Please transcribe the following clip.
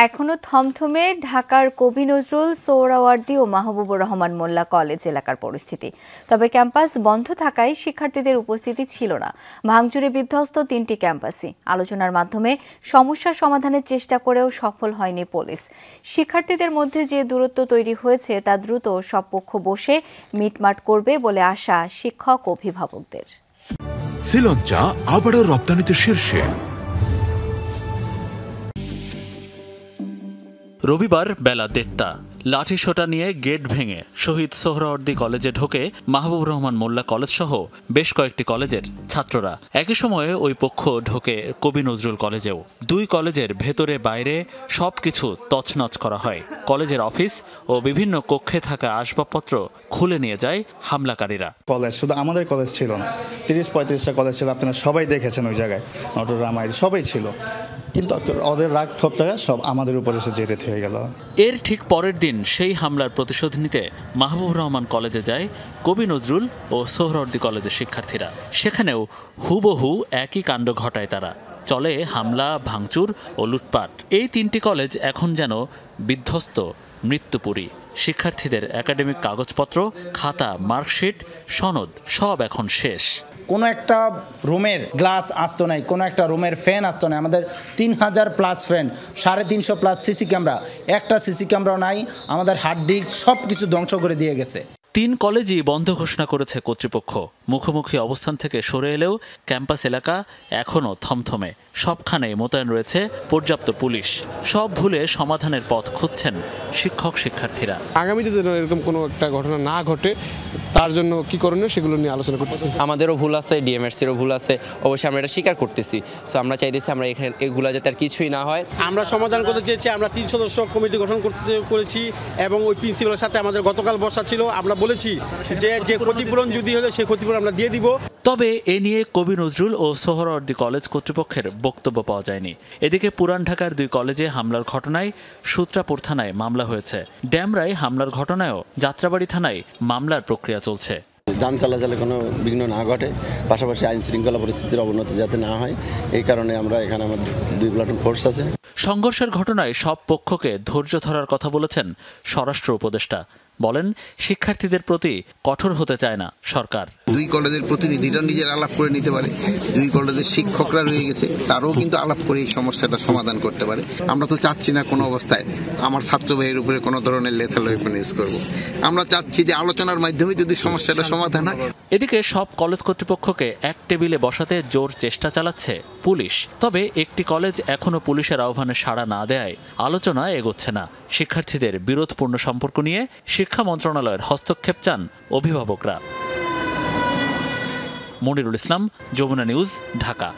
এখনো থমথমে ঢাকার কবি নজরুল, সোহরাওয়ার্দী ও মাহবুবুর রহমান মোল্লা কলেজ এলাকার পরিস্থিতি। তবে ক্যাম্পাস বন্ধ থাকায় শিক্ষার্থীদের উপস্থিতি ছিল না। ভাঙচুরে বিধ্বস্ত 3টি ক্যাম্পাসই। আলোচনার মাধ্যমে সমস্যা সমাধানের চেষ্টা করেও সফল হয়নি পুলিশ। শিক্ষার্থীদের মধ্যে যে দূরত্ব তৈরি হয়েছে তা দ্রুত সব পক্ষ বসে মিটমাট করবে বলে আশা শিক্ষক অভিভাবকদের। শ্রীলঙ্কা আবারও রপ্তানিতে শীর্ষে। রবিবার বেলা 1:30 লাঠিসোঁটা নিয়ে গেট ভেঙে শহীদ সোহরাওয়ার্দী কলেজে ঢোকে মাহবুবুর রহমান মোল্লা কলেজ সহ বেশ কয়েকটি কলেজের ছাত্ররা। একই সময়ে ওই পক্ষ ঢোকে কবি নজরুল কলেজেও। দুই কলেজের ভেতরে বাইরে সবকিছু তছনছ করা হয়। কলেজের অফিস ও বিভিন্ন কক্ষে থাকা আসবাবপত্র খুলে নিয়ে যায় হামলাকারীরা। কলেজ শুধু আমাদের কলেজ ছিল না, 30-35টা কলেজ ছিল। আপনারা সবাই দেখেছেন ওই জায়গায়, নটরামাই সবাই ছিল, কিন্তু ওদের রাগ ক্ষোভটা সব আমাদের উপর এসে জেরেত হয়ে গেল। এর ঠিক পরের দিন সেই হামলার প্রতিশোধ নিতে মাহবুবুর রহমান কলেজে যায় কবি নজরুল ও সোহরাওয়ার্দী কলেজের শিক্ষার্থীরা। সেখানেও হুবহু একই কাণ্ড ঘটায় তারা। চলে হামলা, ভাঙচুর ও লুটপাট। এই 3টি কলেজ এখন যেন বিধ্বস্ত, মৃত্যুপুরী। শিক্ষার্থীদের একাডেমিক কাগজপত্র, খাতা, মার্কশিট, সনদ সব এখন শেষ। কোনো একটা রুমের গ্লাস আসতো নাই, কোনো একটা রুমের ফ্যান আসতো নাই। আমাদের 3000+ ফ্যান, 350+ সিসি ক্যামেরা, একটা সিসি ক্যামেরাও নাই। আমাদের হার্ড ডিস্ক সব কিছু ধ্বংস করে দিয়ে গেছে। 3 কলেজই বন্ধ ঘোষণা করেছে কর্তৃপক্ষ। মুখোমুখি অবস্থান থেকে সরে এলেও ক্যাম্পাস এলাকা এখনও থমথমে। সবখানে মোতায়েন রয়েছে পর্যাপ্ত পুলিশ। সব ভুলে সমাধানের পথ খুঁজছেন শিক্ষক শিক্ষার্থীরা। আগামীতে যেন এরকম কোনো একটা ঘটনা না ঘটে, তার জন্য কি করণীয় সেগুলো নিয়ে আলোচনা করতেছি। আমাদেরও ভুল আছে, ডিএমএসসিরও ভুল আছে, অবশ্যই আমরা এটা স্বীকার করতেছি। সো আমরা চাইতেছি আমরা এখানে এগুলো যাতে আর কিছুই না হয়। আমরা সমাধান করতে চেয়েছি। আমরা 3 সদস্য কমিটি গঠন করেছি এবং ওই প্রিন্সিপালের সাথে আমাদের গতকাল বসা ছিল। আমরা বলেছি যে ক্ষতিপূরণ যদি হলে সেই ক্ষতিপূরণ আমরা দিয়ে দিব। তবে এ নিয়ে কবি নজরুল ও সোহরাওয়ার্দী কলেজ কর্তৃপক্ষের বক্তব্য পাওয়া যায়নি। এদিকে পুরান ঢাকার 2 কলেজে হামলার ঘটনায় সূত্রাপুর থানায় মামলা হয়েছে। ড্যামরায় হামলার ঘটনায়ও যাত্রাবাড়ি থানায় মামলার প্রক্রিয়া চলছে। যান চলাচলে কোনো বিঘ্ন না ঘটে, পাশাপাশি আইন শৃঙ্খলা পরিস্থিতির অবনতি যাতে না হয়, এই কারণে আমরা এখানে আমাদের 2 প্লাটুন ফোর্স আছে। সংঘর্ষের ঘটনায় সব পক্ষকে ধৈর্য ধরার কথা বলেছেন স্বরাষ্ট্র উপদেষ্টা। বলেন, শিক্ষার্থীদের প্রতি কঠোর হতে চায় না সরকার। 2 কলেজের প্রতিনিধিরা নিজের আলাপ করে নিতে পারে। 2 কলেজের শিক্ষকরা রয়ে গেছে, তারাও কিন্তু আলাপ করে এই সমস্যাটা সমাধান করতে পারে। আমরা তো চাচ্ছি না কোনো অবস্থায় আমার ছাত্র ভাইয়ের উপরে কোনো ধরনের লেথাল ওয়েপন ইউজ করব। আমরা চাচ্ছি যে আলোচনার মাধ্যমে যদি সমস্যাটা সমাধান হয়। এদিকে সব কলেজ কর্তৃপক্ষকে এক টেবিলে বসাতে জোর চেষ্টা চালাচ্ছে পুলিশ। তবে একটি কলেজ এখনো পুলিশের আহ্বানে সাড়া না দেয় আলোচনা এগোচ্ছে না। শিক্ষার্থীদের বিরোধপূর্ণ সম্পর্ক নিয়ে শিক্ষা মন্ত্রণালয়ের হস্তক্ষেপ চান অভিভাবকরা। মনিরুল ইসলাম, যমুনা নিউজ, ঢাকা।